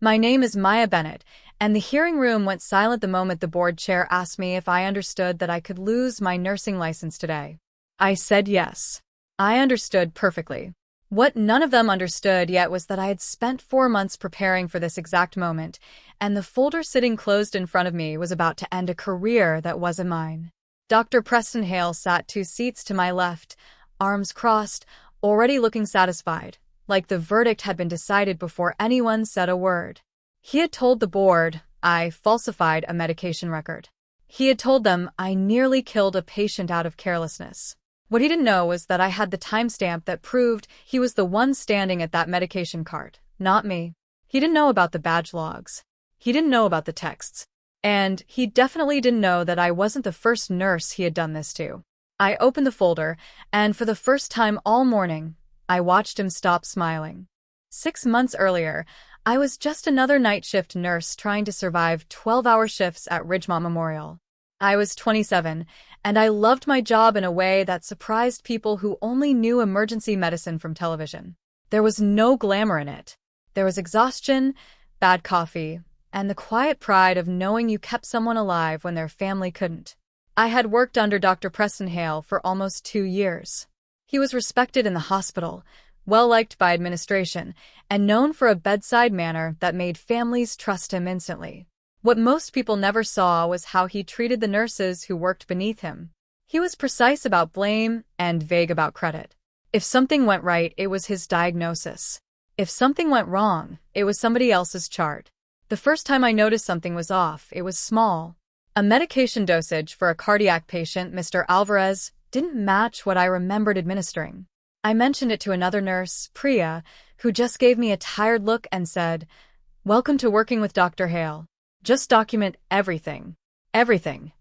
My name is Maya Bennett, and the hearing room went silent the moment the board chair asked me if I understood that I could lose my nursing license today. I said yes. I understood perfectly. What none of them understood yet was that I had spent 4 months preparing for this exact moment, and the folder sitting closed in front of me was about to end a career that wasn't mine. Dr. Preston Hale sat 2 seats to my left, arms crossed, already looking satisfied, like the verdict had been decided before anyone said a word. He had told the board I falsified a medication record. He had told them I nearly killed a patient out of carelessness. What he didn't know was that I had the timestamp that proved he was the one standing at that medication cart, not me. He didn't know about the badge logs. He didn't know about the texts. And he definitely didn't know that I wasn't the first nurse he had done this to. I opened the folder, and for the first time all morning, I watched him stop smiling. 6 months earlier, I was just another night shift nurse trying to survive 12-hour shifts at Ridgemont Memorial. I was 27, and I loved my job in a way that surprised people who only knew emergency medicine from television. There was no glamour in it. There was exhaustion, bad coffee, and the quiet pride of knowing you kept someone alive when their family couldn't. I had worked under Dr. Preston Hale for almost 2 years. He was respected in the hospital, well-liked by administration, and known for a bedside manner that made families trust him instantly. What most people never saw was how he treated the nurses who worked beneath him. He was precise about blame and vague about credit. If something went right, it was his diagnosis. If something went wrong, it was somebody else's chart. The first time I noticed something was off, it was small. A medication dosage for a cardiac patient, Mr. Alvarez, didn't match what I remembered administering. I mentioned it to another nurse, Priya, who just gave me a tired look and said, "Welcome to working with Dr. Hale. Just document everything. Everything."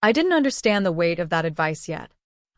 I didn't understand the weight of that advice yet.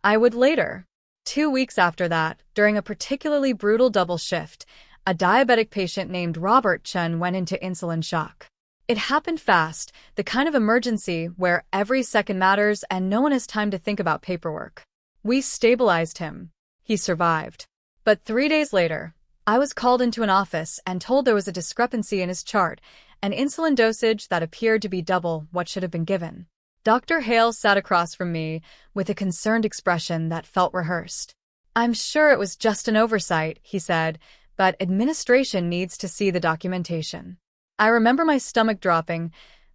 I would later. 2 weeks after that, during a particularly brutal double shift, a diabetic patient named Robert Chen went into insulin shock. It happened fast, the kind of emergency where every second matters and no one has time to think about paperwork. We stabilized him. He survived. But 3 days later, I was called into an office and told there was a discrepancy in his chart, an insulin dosage that appeared to be double what should have been given. Dr. Hale sat across from me with a concerned expression that felt rehearsed. "I'm sure it was just an oversight," he said, "but administration needs to see the documentation." I remember my stomach dropping,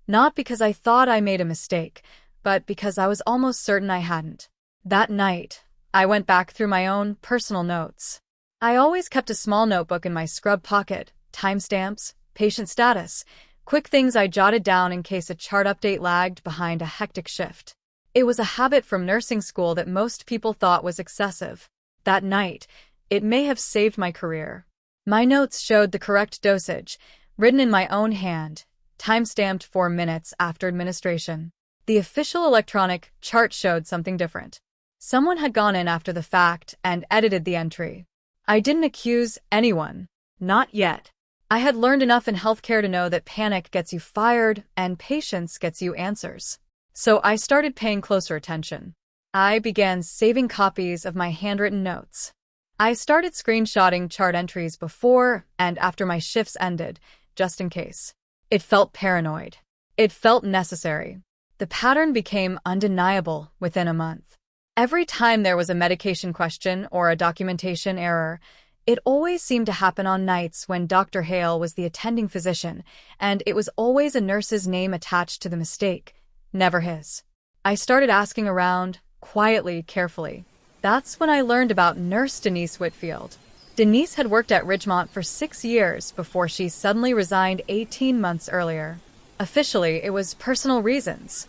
not because I thought I made a mistake, but because I was almost certain I hadn't. That night, I went back through my own personal notes. I always kept a small notebook in my scrub pocket, timestamps, patient status, quick things I jotted down in case a chart update lagged behind a hectic shift. It was a habit from nursing school that most people thought was excessive. That night, it may have saved my career. My notes showed the correct dosage, written in my own hand, time-stamped 4 minutes after administration. The official electronic chart showed something different. Someone had gone in after the fact and edited the entry. I didn't accuse anyone. Not yet. I had learned enough in healthcare to know that panic gets you fired and patience gets you answers. So I started paying closer attention. I began saving copies of my handwritten notes. I started screenshotting chart entries before and after my shifts ended, just in case. It felt paranoid. It felt necessary. The pattern became undeniable within a month. Every time there was a medication question or a documentation error, it always seemed to happen on nights when Dr. Hale was the attending physician, and it was always a nurse's name attached to the mistake, never his. I started asking around, quietly, carefully. That's when I learned about Nurse Denise Whitfield. Denise had worked at Ridgemont for 6 years before she suddenly resigned 18 months earlier. Officially, it was personal reasons.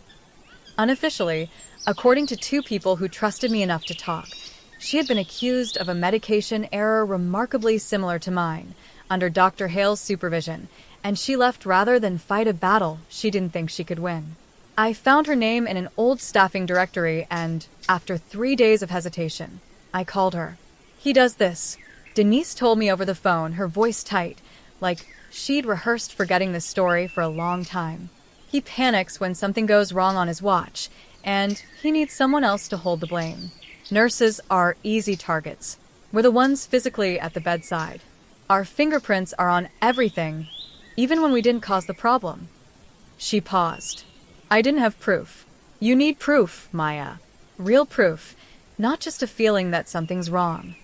Unofficially, according to 2 people who trusted me enough to talk, she had been accused of a medication error remarkably similar to mine, under Dr. Hale's supervision, and she left rather than fight a battle she didn't think she could win. I found her name in an old staffing directory and, after 3 days of hesitation, I called her. "He does this," Denise told me over the phone, her voice tight, like she'd rehearsed forgetting this story for a long time. "He panics when something goes wrong on his watch, and he needs someone else to hold the blame. Nurses are easy targets. We're the ones physically at the bedside. Our fingerprints are on everything. even when we didn't cause the problem." She paused. "I didn't have proof." "You need proof, Maya. Real proof, not just a feeling that something's wrong."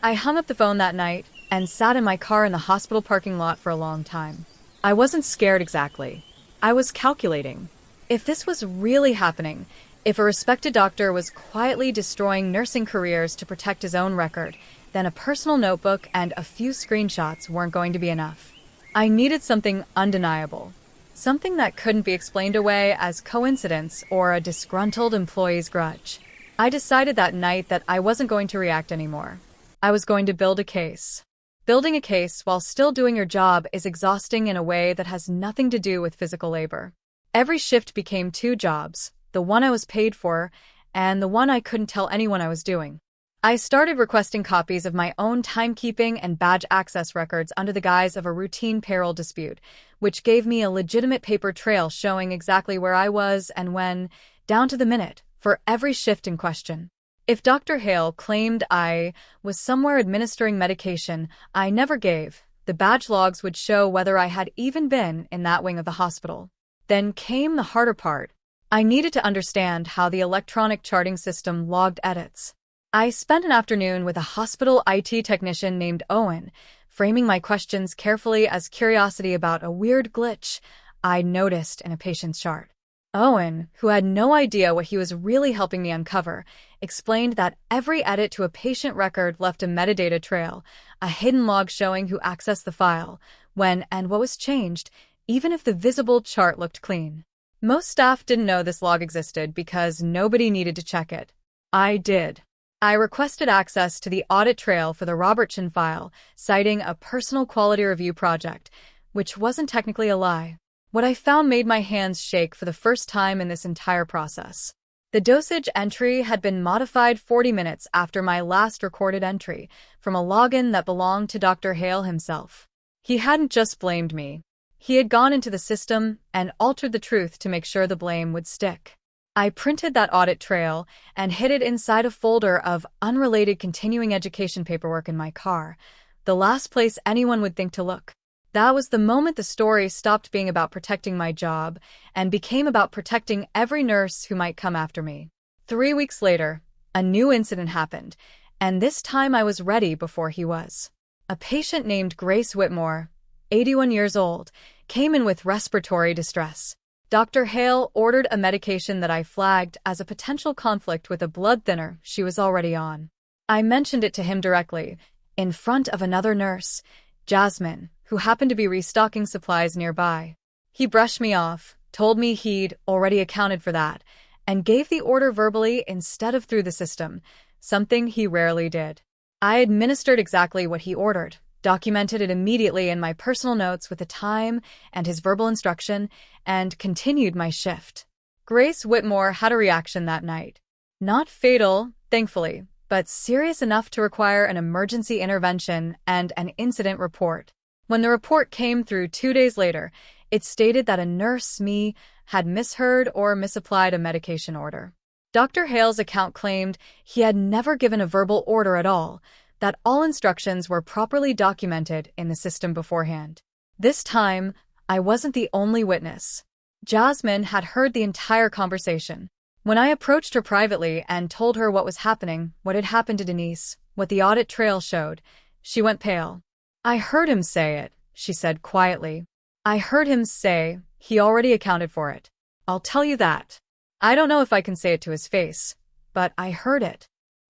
I hung up the phone that night and sat in my car in the hospital parking lot for a long time. I wasn't scared exactly. I was calculating. If this was really happening, if a respected doctor was quietly destroying nursing careers to protect his own record, then a personal notebook and a few screenshots weren't going to be enough. I needed something undeniable. Something that couldn't be explained away as coincidence or a disgruntled employee's grudge. I decided that night that I wasn't going to react anymore. I was going to build a case. Building a case while still doing your job is exhausting in a way that has nothing to do with physical labor. Every shift became two jobs, the one I was paid for and the one I couldn't tell anyone I was doing. I started requesting copies of my own timekeeping and badge access records under the guise of a routine payroll dispute, which gave me a legitimate paper trail showing exactly where I was and when, down to the minute, for every shift in question. If Dr. Hale claimed I was somewhere administering medication I never gave, the badge logs would show whether I had even been in that wing of the hospital. Then came the harder part. I needed to understand how the electronic charting system logged edits. I spent an afternoon with a hospital IT technician named Owen, framing my questions carefully as curiosity about a weird glitch I'd noticed in a patient's chart. Owen, who had no idea what he was really helping me uncover, explained that every edit to a patient record left a metadata trail, a hidden log showing who accessed the file, when and what was changed, even if the visible chart looked clean. Most staff didn't know this log existed because nobody needed to check it. I did. I requested access to the audit trail for the Robertson file, citing a personal quality review project, which wasn't technically a lie. What I found made my hands shake for the first time in this entire process. The dosage entry had been modified 40 minutes after my last recorded entry, from a login that belonged to Dr. Hale himself. He hadn't just blamed me. He had gone into the system and altered the truth to make sure the blame would stick. I printed that audit trail and hid it inside a folder of unrelated continuing education paperwork in my car, the last place anyone would think to look. That was the moment the story stopped being about protecting my job and became about protecting every nurse who might come after me. 3 weeks later, a new incident happened, and this time I was ready before he was. A patient named Grace Whitmore, 81 years old, came in with respiratory distress. Dr. Hale ordered a medication that I flagged as a potential conflict with a blood thinner she was already on. I mentioned it to him directly, in front of another nurse, Jasmine, who happened to be restocking supplies nearby. He brushed me off, told me he'd already accounted for that, and gave the order verbally instead of through the system, something he rarely did. I administered exactly what he ordered, documented it immediately in my personal notes with the time and his verbal instruction, and continued my shift. Grace Whitmore had a reaction that night. Not fatal, thankfully, but serious enough to require an emergency intervention and an incident report. When the report came through 2 days later, it stated that a nurse, me, had misheard or misapplied a medication order. Dr. Hale's account claimed he had never given a verbal order at all, that all instructions were properly documented in the system beforehand. This time, I wasn't the only witness. Jasmine had heard the entire conversation. When I approached her privately and told her what was happening, what had happened to Denise, what the audit trail showed, she went pale. "I heard him say it," she said quietly. "I heard him say he already accounted for it. I'll tell you that. I don't know if I can say it to his face, but I heard it."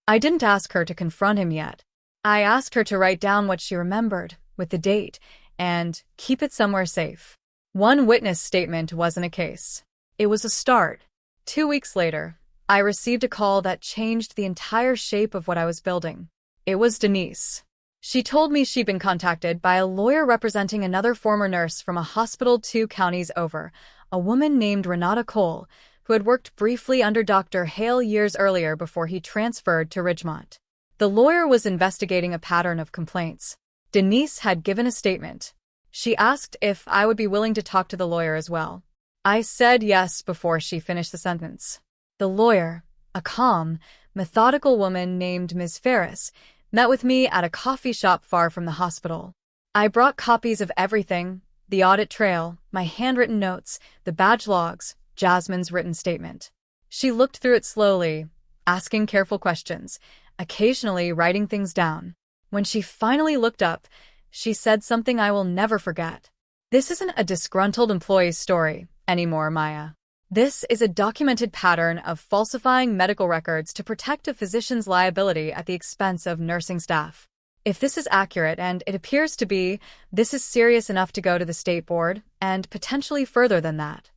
I didn't ask her to confront him yet. I asked her to write down what she remembered, with the date, and keep it somewhere safe. One witness statement wasn't a case. It was a start. 2 weeks later, I received a call that changed the entire shape of what I was building. It was Denise. She told me she'd been contacted by a lawyer representing another former nurse from a hospital 2 counties over, a woman named Renata Cole, who had worked briefly under Dr. Hale years earlier before he transferred to Ridgemont. The lawyer was investigating a pattern of complaints. Denise had given a statement. She asked if I would be willing to talk to the lawyer as well. I said yes before she finished the sentence. The lawyer, a calm, methodical woman named Ms. Ferris, met with me at a coffee shop far from the hospital. I brought copies of everything, the audit trail, my handwritten notes, the badge logs, Jasmine's written statement. She looked through it slowly, asking careful questions, occasionally writing things down. When she finally looked up, she said something I will never forget. "This isn't a disgruntled employee's story anymore, Maya. This is a documented pattern of falsifying medical records to protect a physician's liability at the expense of nursing staff. If this is accurate, and it appears to be, this is serious enough to go to the state board, and potentially further than that."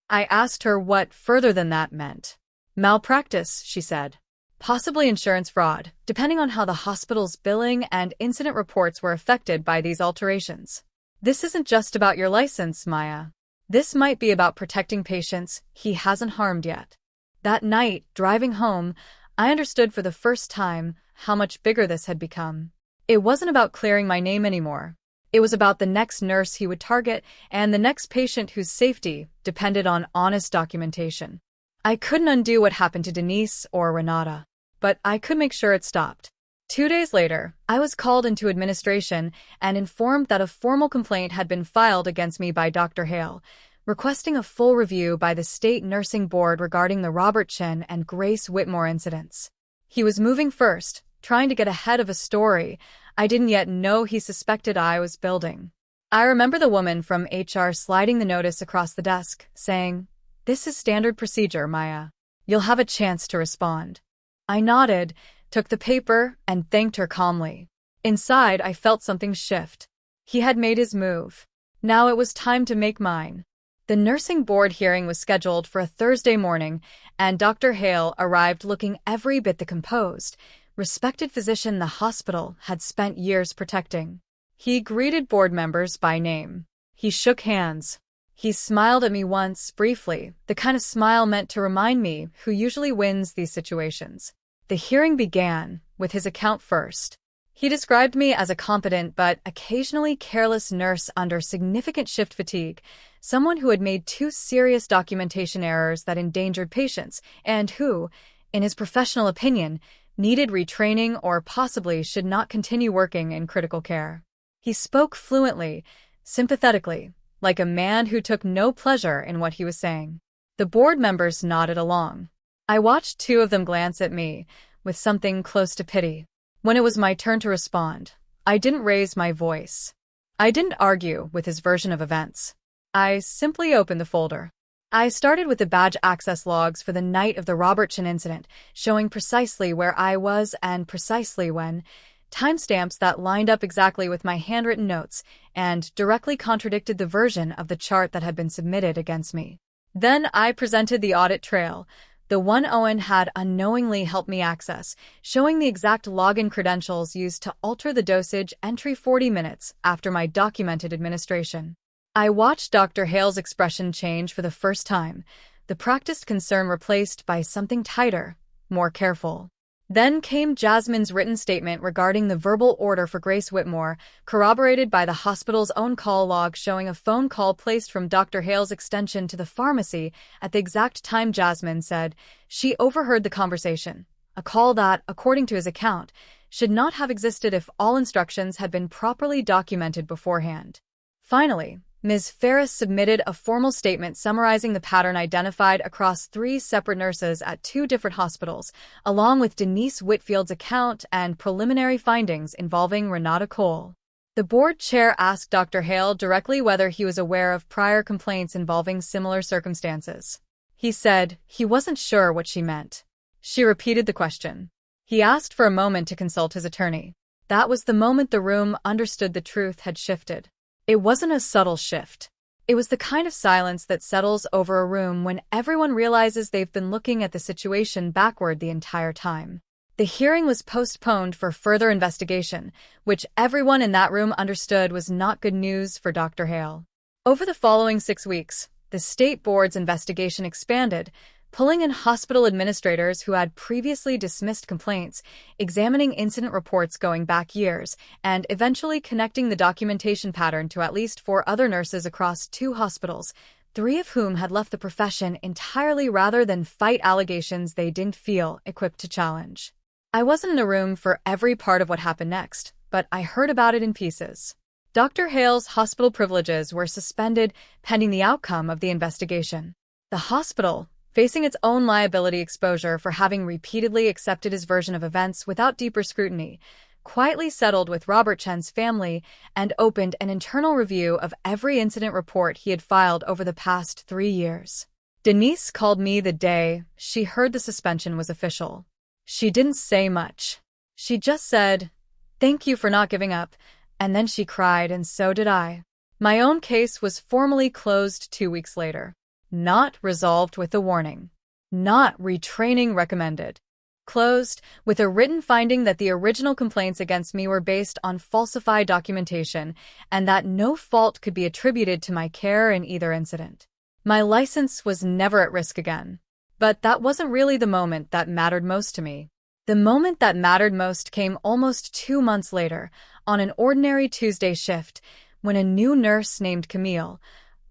I asked her what further than that meant. "Malpractice," she said. "Possibly insurance fraud, depending on how the hospital's billing and incident reports were affected by these alterations. This isn't just about your license, Maya. This might be about protecting patients he hasn't harmed yet." That night, driving home, I understood for the first time how much bigger this had become. It wasn't about clearing my name anymore. It was about the next nurse he would target and the next patient whose safety depended on honest documentation. I couldn't undo what happened to Denise or Renata, but I could make sure it stopped. 2 days later, I was called into administration and informed that a formal complaint had been filed against me by Dr. Hale, requesting a full review by the state nursing board regarding the Robert Chin and Grace Whitmore incidents. He was moving first, trying to get ahead of a story I didn't yet know he suspected I was building. I remember the woman from HR sliding the notice across the desk, saying, "This is standard procedure, Maya. You'll have a chance to respond." I nodded, took the paper, and thanked her calmly. Inside, I felt something shift. He had made his move. Now it was time to make mine. The nursing board hearing was scheduled for a Thursday morning, and Dr. Hale arrived looking every bit the composed, respected physician the hospital had spent years protecting. He greeted board members by name. He shook hands. He smiled at me once, briefly, the kind of smile meant to remind me who usually wins these situations. The hearing began, with his account first. He described me as a competent but occasionally careless nurse under significant shift fatigue, someone who had made 2 serious documentation errors that endangered patients, and who, in his professional opinion, needed retraining or possibly should not continue working in critical care. He spoke fluently, sympathetically, like a man who took no pleasure in what he was saying. The board members nodded along. I watched 2 of them glance at me, with something close to pity. When it was my turn to respond, I didn't raise my voice. I didn't argue with his version of events. I simply opened the folder. I started with the badge access logs for the night of the Robert Chin incident, showing precisely where I was and precisely when, timestamps that lined up exactly with my handwritten notes and directly contradicted the version of the chart that had been submitted against me. Then I presented the audit trail, the one Owen had unknowingly helped me access, showing the exact login credentials used to alter the dosage entry 40 minutes after my documented administration. I watched Dr. Hale's expression change for the first time, the practiced concern replaced by something tighter, more careful. Then came Jasmine's written statement regarding the verbal order for Grace Whitmore, corroborated by the hospital's own call log showing a phone call placed from Dr. Hale's extension to the pharmacy at the exact time Jasmine said she overheard the conversation, a call that, according to his account, should not have existed if all instructions had been properly documented beforehand. Finally, Ms. Ferris submitted a formal statement summarizing the pattern identified across 3 separate nurses at 2 different hospitals, along with Denise Whitfield's account and preliminary findings involving Renata Cole. The board chair asked Dr. Hale directly whether he was aware of prior complaints involving similar circumstances. He said he wasn't sure what she meant. She repeated the question. He asked for a moment to consult his attorney. That was the moment the room understood the truth had shifted. It wasn't a subtle shift. It was the kind of silence that settles over a room when everyone realizes they've been looking at the situation backward the entire time. The hearing was postponed for further investigation, which everyone in that room understood was not good news for Dr. Hale. Over the following 6 weeks, the state board's investigation expanded, pulling in hospital administrators who had previously dismissed complaints, examining incident reports going back years, and eventually connecting the documentation pattern to at least 4 other nurses across 2 hospitals, 3 of whom had left the profession entirely rather than fight allegations they didn't feel equipped to challenge. I wasn't in a room for every part of what happened next, but I heard about it in pieces. Dr. Hale's hospital privileges were suspended pending the outcome of the investigation. The hospital, facing its own liability exposure for having repeatedly accepted his version of events without deeper scrutiny, quietly settled with Robert Chen's family and opened an internal review of every incident report he had filed over the past 3 years. Denise called me the day she heard the suspension was official. She didn't say much. She just said, "Thank you for not giving up," and then she cried, and so did I. My own case was formally closed 2 weeks later. Not resolved with a warning. Not retraining recommended. Closed, with a written finding that the original complaints against me were based on falsified documentation and that no fault could be attributed to my care in either incident. My license was never at risk again. But that wasn't really the moment that mattered most to me. The moment that mattered most came almost 2 months later, on an ordinary Tuesday shift, when a new nurse named Camille,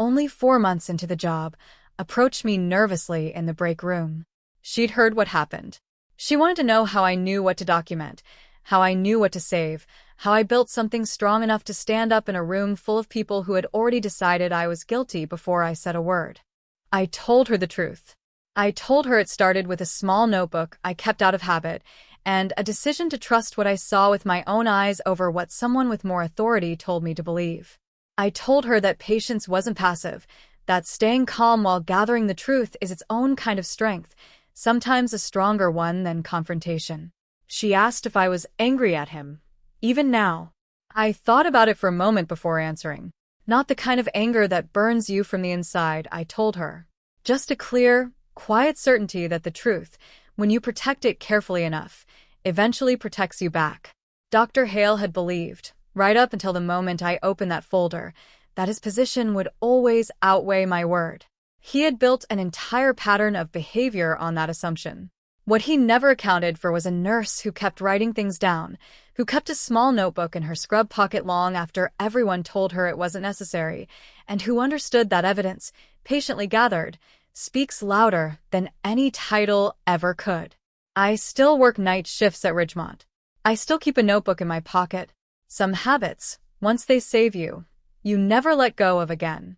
only 4 months into the job, approached me nervously in the break room. She'd heard what happened. She wanted to know how I knew what to document, how I knew what to save, how I built something strong enough to stand up in a room full of people who had already decided I was guilty before I said a word. I told her the truth. I told her it started with a small notebook I kept out of habit, and a decision to trust what I saw with my own eyes over what someone with more authority told me to believe. I told her that patience wasn't passive, that staying calm while gathering the truth is its own kind of strength, sometimes a stronger one than confrontation. She asked if I was angry at him. Even now. I thought about it for a moment before answering. Not the kind of anger that burns you from the inside, I told her. Just a clear, quiet certainty that the truth, when you protect it carefully enough, eventually protects you back. Dr. Hale had believed, right up until the moment I opened that folder, that his position would always outweigh my word. He had built an entire pattern of behavior on that assumption. What he never accounted for was a nurse who kept writing things down, who kept a small notebook in her scrub pocket long after everyone told her it wasn't necessary, and who understood that evidence, patiently gathered, speaks louder than any title ever could. I still work night shifts at Ridgemont. I still keep a notebook in my pocket. Some habits, once they save you, you never let go of again.